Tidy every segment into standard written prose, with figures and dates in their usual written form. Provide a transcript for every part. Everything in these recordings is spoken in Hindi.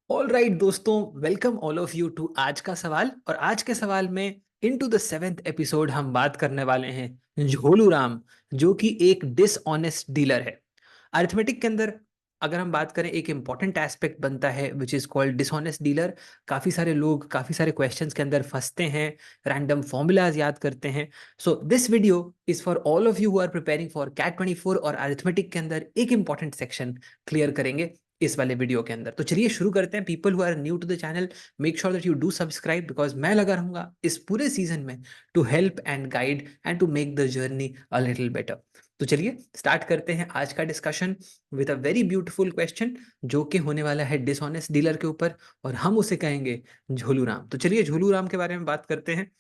ऑल राइट दोस्तों, welcome all of you to आज का सवाल। और आज के सवाल में इनटू द सेवेंथ एपिसोड हम बात करने वाले हैं झोलू राम, जो कि एक डिसऑनेस्ट डीलर है। अरिथमेटिक के अंदर अगर हम बात करें, एक इंपॉर्टेंट एस्पेक्ट बनता है which is called dishonest dealer. काफी सारे लोग काफी सारे क्वेश्चंस के अंदर फंसते हैं, रैंडम फॉर्मूलाज याद करते हैं। So this video is for all of you who are preparing for CAT 24 और अरिथमेटिक के अंदर एक इंपॉर्टेंट सेक्शन क्लियर करेंगे इस वाले वीडियो के अंदर। तो चलिए शुरू करते हैं। People who are new to the channel, make sure that you do subscribe, because मैं लगा रहूंगा इस पूरे सीजन में to help and guide and to make the journey a little better. तो चलिए स्टार्ट करते हैं आज का discussion with a very beautiful question, जो कि होने वाला है डिसऑनेस्ट डीलर के ऊपर, और हम उसे कहेंगे झोलू राम। तो चलिए झोलू राम के बारे में बात करते हैं।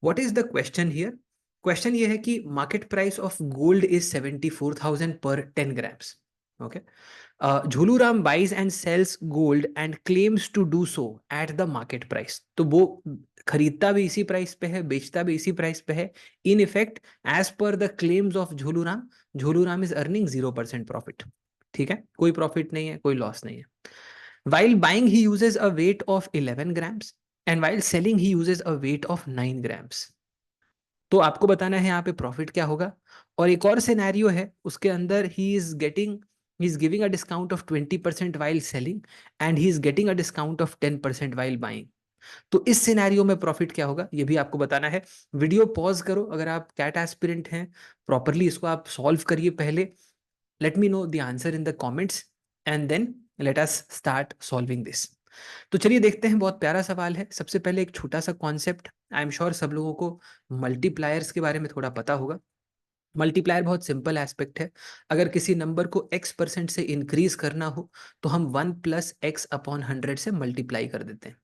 What is the question here? Question ये है कि market price of gold is 74,000 पर 10 grams. Okay, Jholuram buys and sells gold and claims to do so at the market price. तो वो खरीदता भी इसी प्राइस पे है, बेचता भी इसी प्राइस पे है। In effect, as per the claims of Jholuram, Jholuram is earning 0% profit. ठीक है, कोई प्रॉफिट नहीं है, कोई लॉस नहीं है। While buying he usage a weight of 11 grams and while selling he usage a weight of 9 grams. तो आपको बताना है यहाँ पे प्रॉफिट क्या होगा। और एक और सिनेरियो है, उसके अंदर he is giving a discount of 20% while selling and he is getting a discount of 10% while buying. तो इस सिनेरियो में प्रॉफिट क्या होगा, ये भी आपको बताना है। वीडियो पॉज करो, अगर आप कैट एस्पिरेंट हैं प्रॉपरली इसको आप सॉल्व करिए पहले। Let me know the answer in the comments and then let us start solving this. तो चलिए देखते हैं, बहुत प्यारा सवाल है। सबसे पहले एक छोटा सा कॉन्सेप्ट, आई एम श्योर सब लोगों को मल्टीप्लायर्स के बारे में थोड़ा पता होगा। मल्टीप्लायर बहुत सिंपल एस्पेक्ट है। अगर किसी नंबर को x% से इंक्रीज करना हो तो हम 1 + x/100 से मल्टीप्लाई कर देते हैं।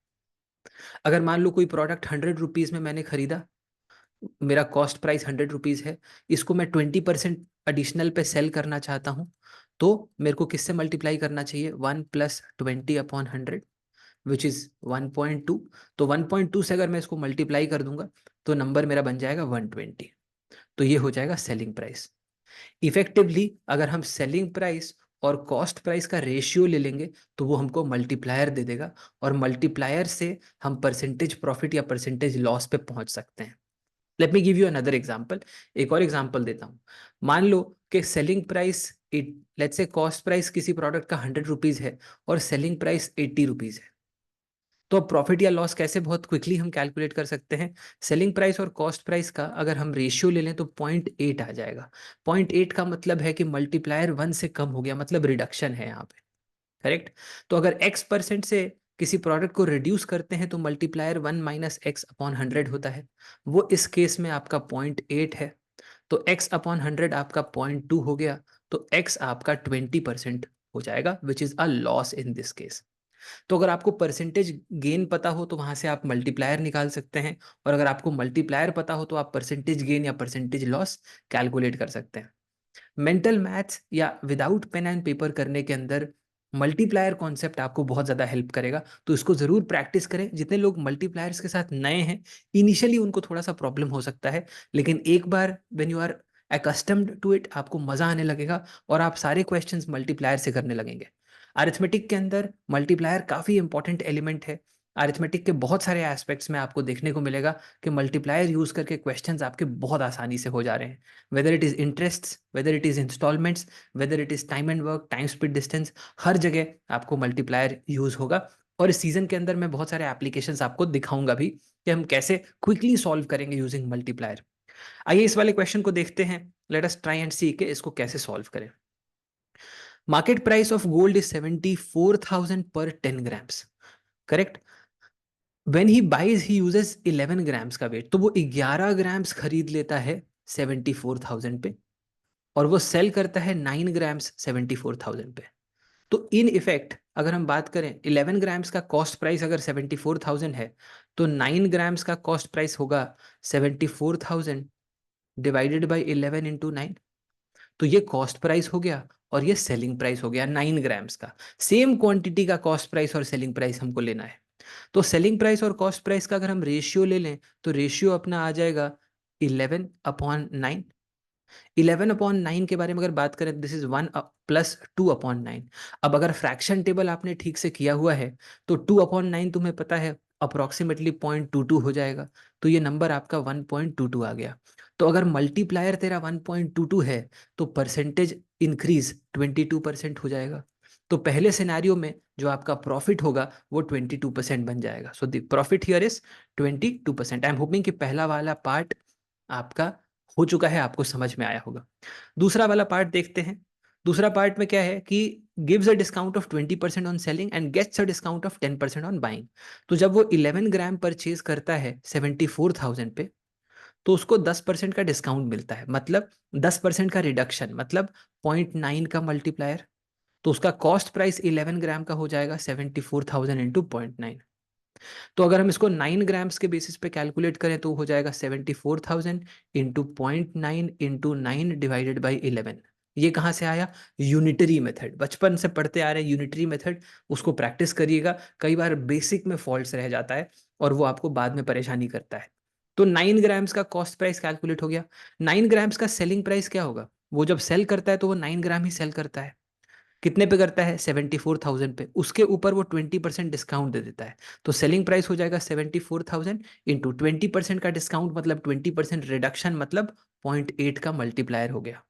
अगर मान लो कोई प्रोडक्ट 100 रुपीज में मैंने खरीदा, मेरा कॉस्ट प्राइस 100 रुपीज है, इसको मैं 20% एडिशनल पे सेल करना चाहता हूँ, तो मेरे को किससे मल्टीप्लाई करना चाहिए? 1 + 20/100 विच इज 1.2। तो 1.2 से अगर मैं इसको मल्टीप्लाई कर दूंगा तो नंबर मेरा बन जाएगा 120। तो ये हो जाएगा सेलिंग प्राइस। इफेक्टिवली अगर हम सेलिंग प्राइस और कॉस्ट प्राइस का रेशियो ले लेंगे तो वो हमको मल्टीप्लायर दे देगा, और मल्टीप्लायर से हम परसेंटेज प्रॉफिट या परसेंटेज लॉस पे पहुंच सकते हैं। Let me give you another example. एक और एग्जांपल देता हूं। मान लो कि selling price, let's say cost price किसी प्रोडक्ट का 100 रुपीज है और सेलिंग प्राइस 80 रुपीज है। तो अब प्रॉफिट या लॉस कैसे बहुत क्विकली हम कैलकुलेट कर सकते हैं? सेलिंग प्राइस और कॉस्ट प्राइस का अगर हम रेशियो ले लें तो 0.8 आ जाएगा। 0.8 का मतलब है कि मल्टीप्लायर 1 से कम हो गया, मतलब रिडक्शन है यहाँ पे। करेक्ट? तो अगर x% से किसी प्रोडक्ट को रिड्यूस करते हैं तो मल्टीप्लायर 1 - x/100 होता है। वो इस केस में आपका 0.8 है। तो x/100 आपका 0.2 हो गया। तो x आपका 20% हो जाएगा, which is a loss in this case. तो अगर आपको परसेंटेज गेन पता हो तो वहां से आप मल्टीप्लायर निकाल सकते हैं, और अगर आपको मल्टीप्लायर पता हो तो आप परसेंटेज गेन या परसेंटेज लॉस कैलकुलेट कर सकते हैं। मेंटल मैथ्स या विदाउट पेन एंड पेपर करने के अंदर मल्टीप्लायर कॉन्सेप्ट आपको बहुत ज़्यादा हेल्प करेगा, तो इसको ज़रूर प्रैक्टिस करें। जितने लोग मल्टीप्लायर्स के साथ नए हैं, इनिशियली उनको थोड़ा सा प्रॉब्लम हो सकता है, लेकिन एक बार when you are accustomed to it आपको मज़ा आने लगेगा और आप सारे क्वेश्चंस मल्टीप्लायर से करने लगेंगे। अरिथमेटिक के अंदर मल्टीप्लायर काफ़ी इंपॉर्टेंट एलिमेंट है। अरिथमेटिक के बहुत सारे एस्पेक्ट्स में आपको देखने को मिलेगा कि मल्टीप्लायर यूज़ करके क्वेश्चंस आपके बहुत आसानी से हो जा रहे हैं। Whether it is interest, whether it is instalments, whether it is time and work, time speed distance, हर जगह आपको मल्टीप्लायर यूज़ होगा। और इस सीजन के अंदर मैं बहुत सारे एप्लीकेशंस आपको दिखाऊंगा भी कि हम कैसे क्विकली सॉल्व करेंगे यूजिंग मल्टीप्लायर। आइए इस वाले क्वेश्चन को देखते हैं। Let us try and see के इसको कैसे सॉल्व करें। Market price of gold is 74,000 पर 10 grams. Correct? When he buys he uses 11 grams का वेट, तो वो 11 ग्राम्स खरीद लेता है 74,000 पे, और वो सेल करता है 9 ग्राम्स 74,000 पे। तो इन इफेक्ट अगर हम बात करें, 11 ग्राम्स का कॉस्ट प्राइस अगर 74,000 है, तो 9 ग्राम्स का कॉस्ट प्राइस होगा 74,000 डिवाइडेड बाई 11 × 9। तो ये कॉस्ट प्राइस हो गया और ये सेलिंग प्राइस हो गया 9 ग्राम्स का। सेम क्वांटिटी का कॉस्ट प्राइस और सेलिंग प्राइस हमको लेना है। तो सेलिंग प्राइस और कॉस्ट प्राइस का अगर हम रेशियो ले लें तो रेशियो अपना आ जाएगा 11/9। 11/9 के बारे में अगर बात करें, दिस इज 1 प्लस 2/9। अब अगर फ्रैक्शन टेबल आपने ठीक से किया हुआ है तो 2/9 तुम्हें पता है अप्रोक्सीमेटली 0.22 हो जाएगा, तो ये नंबर आपका 1.22 आ गया। तो अगर मल्टीप्लायर तेरा 1.22 है तो परसेंटेज इंक्रीज 22% हो जाएगा। तो पहले सिनेरियो में जो आपका प्रॉफिट होगा वो 22% बन जाएगा। So the profit here is 22%। I am hoping कि पहला वाला पार्ट आपका हो चुका है, आपको समझ में आया होगा। दूसरा वाला पार्ट देखते हैं। दूसरा पार्ट में क्या है कि gives a discount of 20% on selling and gets a discount of 10% on buying. तो जब वो 11 ग्राम परचेज करता है 74,000 पे, तो उसको 10% का डिस्काउंट मिलता है, मतलब 10% का रिडक्शन, मतलब 0.9 का मल्टीप्लायर। तो उसका कॉस्ट प्राइस 11 ग्राम का हो जाएगा 74,000 इंटू 0.9। तो अगर हम इसको 9 ग्राम्स के बेसिस पे कैलकुलेट करें तो हो जाएगा 74,000 इंटू 0.9 इंटू 9 डिवाइडेड बाई 11। ये कहाँ से आया? Unitary method. बचपन से पढ़ते आ रहे हैं यूनिटरी मेथड, उसको प्रैक्टिस करिएगा। कई बार बेसिक में फॉल्ट्स रह जाता है और वो आपको बाद में परेशानी करता है। तो 9 ग्राम्स का कॉस्ट प्राइस कैलकुलेट हो गया। 9 ग्राम्स का सेलिंग प्राइस क्या होगा? वो जब सेल करता है तो वो 9 ग्राम ही सेल करता है। कितने पे करता है? 74,000 पे। उसके ऊपर वो 20% डिस्काउंट दे देता है। तो सेलिंग प्राइस हो जाएगा 74,000 इंटू 20% का डिस्काउंट, मतलब 20% रिडक्शन, मतलब 0.8 का मल्टीप्लायर हो गया।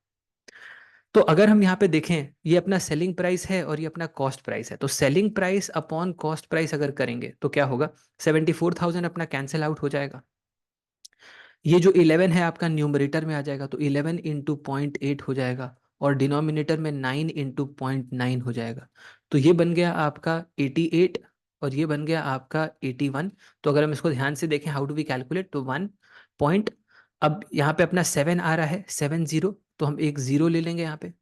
तो अगर हम यहाँ पे देखें, ये अपना सेलिंग प्राइस है और ये अपना कॉस्ट प्राइस है। तो selling price upon cost price अगर करेंगे तो क्या होगा? 74,000 अपना कैंसिल आउट हो जाएगा। ये जो 11 है आपका न्यूमरेटर में आ जाएगा, तो 11 इंटू 0.8 हो जाएगा और डिनोमिनेटर में 9 इंटू 0.9 हो जाएगा। तो ये बन गया आपका 88 और ये बन गया आपका 81। तो अगर हम इसको ध्यान से देखें, हाउ डू वी कैलकुलेट, तो 1 पॉइंट, अब यहाँ पे अपना 7 आ रहा है, 70, तो हम एक जीरो ले लेंगे यहाँ पे।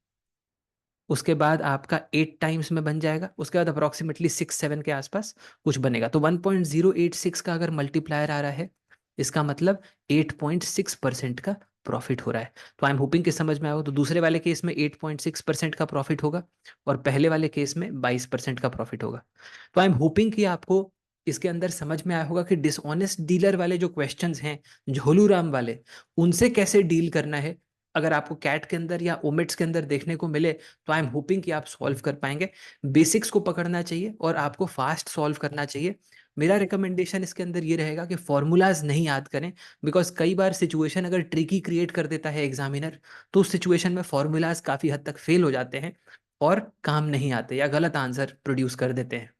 उसके बाद आपका 8 टाइम्स में बन जाएगा, उसके बाद अप्रोक्सीमेटली 6-7 के आसपास कुछ बनेगा। तो 1.086 का अगर मल्टीप्लायर आ रहा है, इसका मतलब 8.6% का प्रॉफिट हो रहा है। तो आई एम होपिंग कि समझ में आया हो। तो दूसरे वाले केस में 8.6% का प्रॉफिट होगा और पहले वाले केस में 22% का प्रॉफिट होगा। तो आई एम होपिंग कि आपको इसके अंदर समझ में आया होगा कि डिसऑनेस्ट डीलर वाले जो क्वेश्चंस हैं, झोलू राम वाले, उनसे कैसे डील करना है। अगर आपको कैट के अंदर या ओमिट्स के अंदर देखने को मिले तो आई एम होपिंग कि आप सॉल्व कर पाएंगे। बेसिक्स को पकड़ना चाहिए और आपको फास्ट सॉल्व करना चाहिए। मेरा रिकमेंडेशन इसके अंदर ये रहेगा कि फॉर्मूलाज नहीं याद करें, बिकॉज कई बार सिचुएशन अगर ट्रिकी क्रिएट कर देता है एग्जामिनर, तो उस सिचुएशन में फॉर्मूलाज काफी हद तक फेल हो जाते हैं और काम नहीं आते या गलत आंसर प्रोड्यूस कर देते हैं।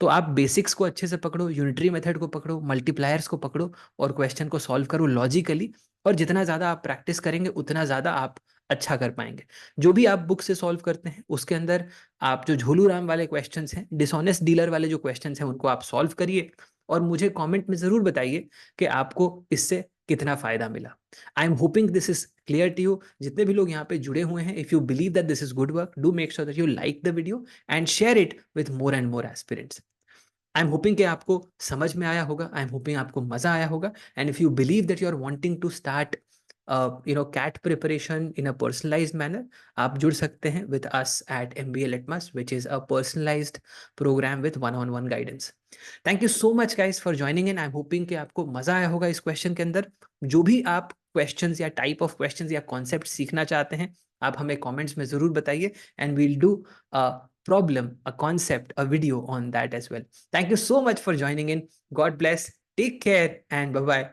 तो आप बेसिक्स को अच्छे से पकड़ो, यूनिटरी मेथड को पकड़ो, मल्टीप्लायर्स को पकड़ो और क्वेश्चन को सॉल्व करो लॉजिकली। और जितना ज़्यादा आप प्रैक्टिस करेंगे उतना ज़्यादा आप अच्छा कर पाएंगे। जो भी आप बुक से सॉल्व करते हैं उसके अंदर आप जो झोलू राम वाले क्वेश्चंस हैं, डिसऑनेस्ट डीलर वाले जो क्वेश्चंस हैं, उनको आप सॉल्व करिए और मुझे कमेंट में ज़रूर बताइए कि आपको इससे कितना फ़ायदा मिला। I am hoping this is clear to you. जितने भी लोग यहाँ पे जुड़े हुए हैं, if you believe that this is good work, do make sure that you like the video and share it with more and more aspirants. I am hoping कि आपको समझ में आया होगा, आई एम होपिंग आपको मजा आया होगा। And if you believe that you are wanting to start CAT preparation in a personalized manner, आप जुड़ सकते हैं with us at MBA Litmus, which is a personalized program with one-on-one guidance. Thank you so much guys for joining in. I am hoping कि आपको मजा आया होगा इस क्वेश्चन के अंदर। जो भी आप क्वेश्चंस या टाइप ऑफ क्वेश्चंस या कॉन्सेप्ट सीखना चाहते हैं, आप हमें कमेंट्स में जरूर बताइए and we'll do a problem, a concept, a video on that as well. Thank you so much for joining in. God bless. Take care and bye bye.